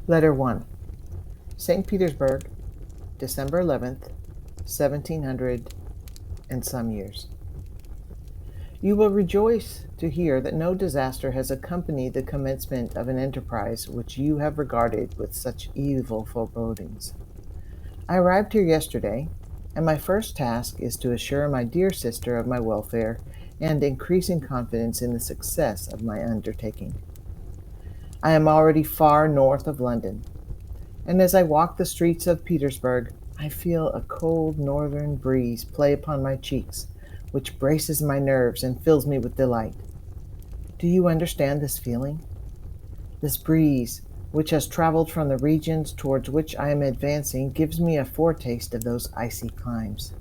Letter 1. St. Petersburg, December 11th, 1700 and some years. You will rejoice to hear that no disaster has accompanied the commencement of an enterprise which you have regarded with such evil forebodings. I arrived here yesterday, and my first task is to assure my dear sister of my welfare and increasing confidence in the success of my undertaking. I am already far north of London, and as I walk the streets of Petersburg, I feel a cold northern breeze play upon my cheeks, which braces my nerves and fills me with delight. Do you understand this feeling? This breeze, which has traveled from the regions towards which I am advancing, gives me a foretaste of those icy climes.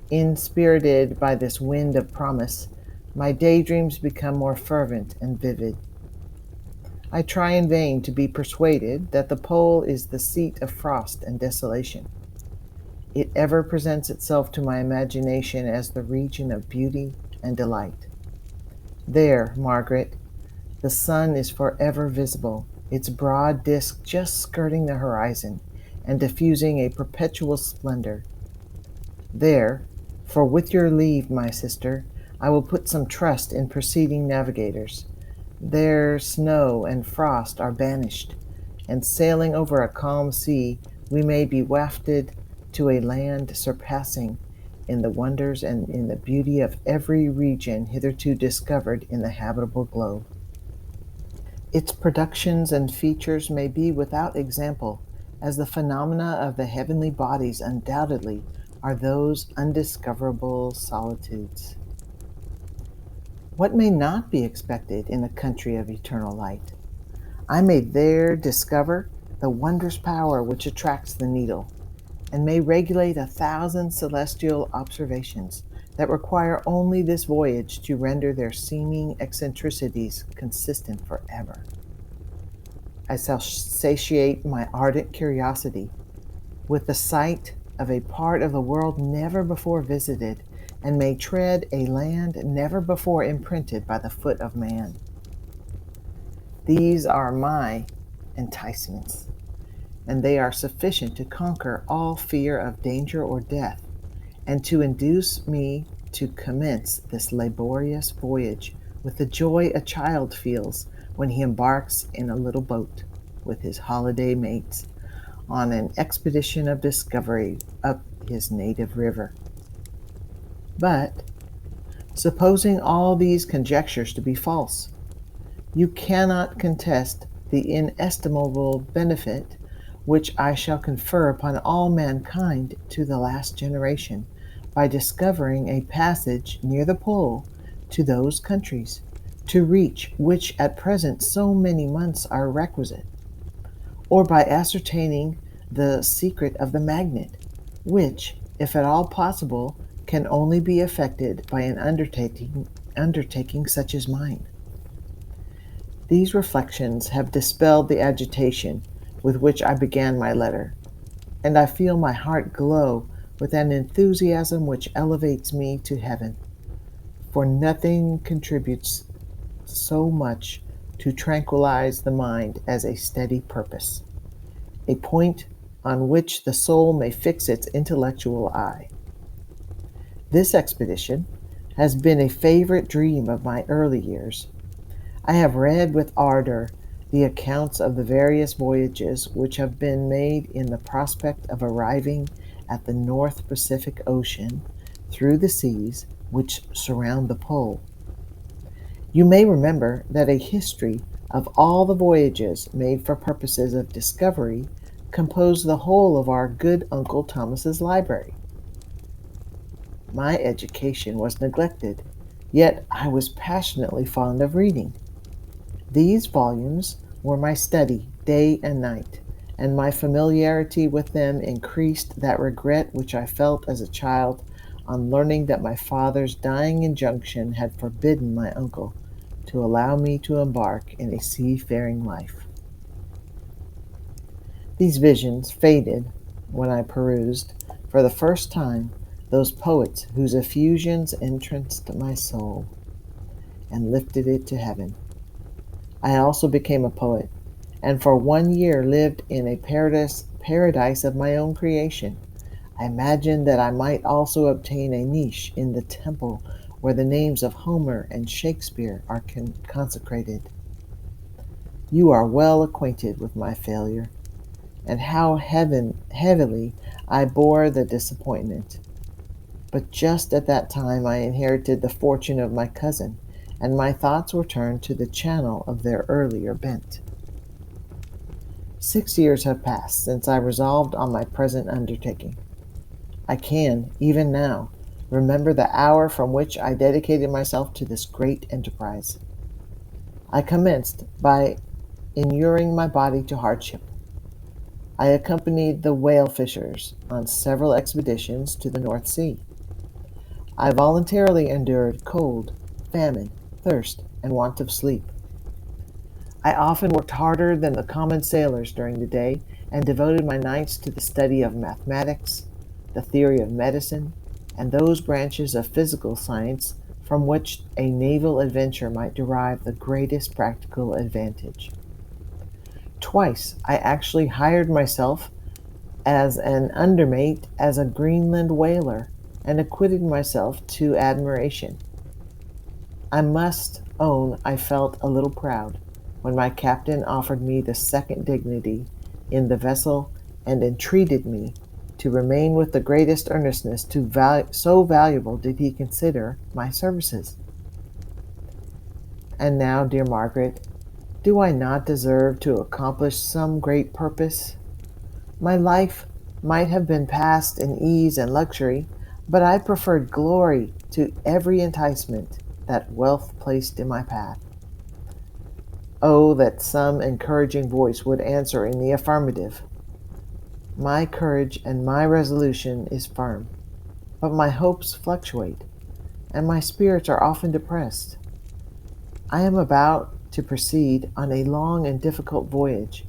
Inspirited by this wind of promise, my daydreams become more fervent and vivid. I try in vain to be persuaded that the pole is the seat of frost and desolation. It ever presents itself to my imagination as the region of beauty and delight. There, Margaret, the sun is forever visible, its broad disk just skirting the horizon and diffusing a perpetual splendor. There, for with your leave, my sister, I will put some trust in preceding navigators. There snow and frost are banished, and sailing over a calm sea, we may be wafted to a land surpassing in the wonders and in the beauty of every region hitherto discovered in the habitable globe. Its productions and features may be without example, as the phenomena of the heavenly bodies undoubtedly are those undiscoverable solitudes. What may not be expected in a country of eternal light? I may there discover the wondrous power which attracts the needle, and may regulate 1,000 celestial observations that require only this voyage to render their seeming eccentricities consistent forever. I shall satiate my ardent curiosity with the sight of a part of the world never before visited, and may tread a land never before imprinted by the foot of man. These are my enticements, and they are sufficient to conquer all fear of danger or death, and to induce me to commence this laborious voyage with the joy a child feels when he embarks in a little boat with his holiday mates on an expedition of discovery up his native river. But, supposing all these conjectures to be false, you cannot contest the inestimable benefit which I shall confer upon all mankind to the last generation by discovering a passage near the pole to those countries, to reach which at present so many months are requisite, or by ascertaining the secret of the magnet, which, if at all possible, can only be effected by an undertaking such as mine. These reflections have dispelled the agitation with which I began my letter, and I feel my heart glow with an enthusiasm which elevates me to heaven, for nothing contributes so much to tranquilize the mind as a steady purpose, a point on which the soul may fix its intellectual eye. This expedition has been a favorite dream of my early years. I have read with ardor the accounts of the various voyages which have been made in the prospect of arriving at the North Pacific Ocean through the seas which surround the pole. You may remember that a history of all the voyages made for purposes of discovery composed the whole of our good Uncle Thomas's library. My education was neglected, yet I was passionately fond of reading. These volumes were my study day and night, and my familiarity with them increased that regret which I felt as a child on learning that my father's dying injunction had forbidden my uncle to allow me to embark in a seafaring life. These visions faded when I perused, for the first time, those poets whose effusions entranced my soul and lifted it to heaven. I also became a poet, and for 1 year lived in a paradise of my own creation. I imagined that I might also obtain a niche in the temple where the names of Homer and Shakespeare are consecrated. You are well acquainted with my failure, and how heavily I bore the disappointment. But just at that time I inherited the fortune of my cousin, and my thoughts were turned to the channel of their earlier bent. 6 years have passed since I resolved on my present undertaking. I can, even now, remember the hour from which I dedicated myself to this great enterprise. I commenced by inuring my body to hardship. I accompanied the whale fishers on several expeditions to the North Sea. I voluntarily endured cold, famine, thirst, and want of sleep. I often worked harder than the common sailors during the day, and devoted my nights to the study of mathematics, the theory of medicine, and those branches of physical science from which a naval adventure might derive the greatest practical advantage. Twice I actually hired myself as an undermate as a Greenland whaler, and acquitted myself to admiration. I must own I felt a little proud when my captain offered me the second dignity in the vessel, and entreated me to remain with the greatest earnestness, so valuable did he consider my services. And now, dear Margaret, do I not deserve to accomplish some great purpose? My life might have been passed in ease and luxury, but I preferred glory to every enticement that wealth placed in my path. Oh, that some encouraging voice would answer in the affirmative! My courage and my resolution is firm, but my hopes fluctuate, and my spirits are often depressed. I am about to proceed on a long and difficult voyage,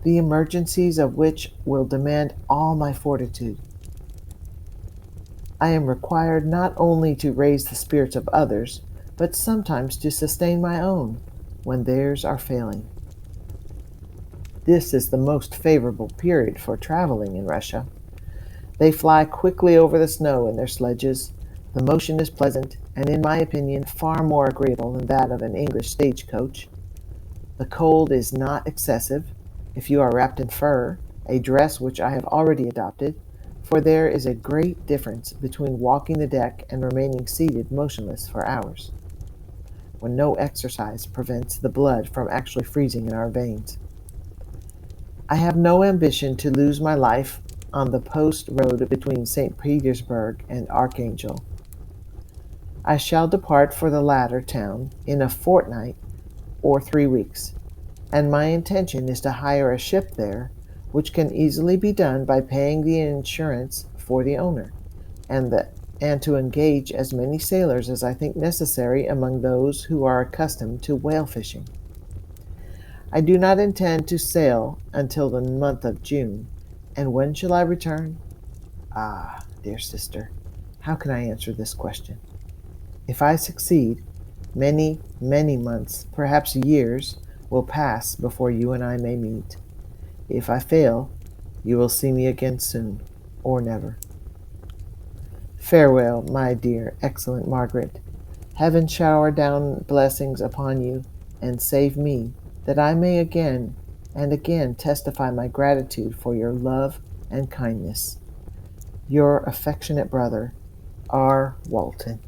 the emergencies of which will demand all my fortitude. I am required not only to raise the spirits of others, but sometimes to sustain my own when theirs are failing. This is the most favorable period for traveling in Russia. They fly quickly over the snow in their sledges. The motion is pleasant, and in my opinion far more agreeable than that of an English stagecoach. The cold is not excessive, if you are wrapped in fur, a dress which I have already adopted, for there is a great difference between walking the deck and remaining seated motionless for hours, when no exercise prevents the blood from actually freezing in our veins. I have no ambition to lose my life on the post road between St. Petersburg and Archangel. I shall depart for the latter town in a fortnight or 3 weeks, and my intention is to hire a ship there, which can easily be done by paying the insurance for the owner, and to engage as many sailors as I think necessary among those who are accustomed to whale fishing. I do not intend to sail until the month of June, and when shall I return? Ah, dear sister, how can I answer this question? If I succeed, many, many months, perhaps years, will pass before you and I may meet. If I fail, you will see me again soon, or never. Farewell, my dear, excellent Margaret. Heaven shower down blessings upon you, and save me, that I may again and again testify my gratitude for your love and kindness. Your affectionate brother, R. Walton.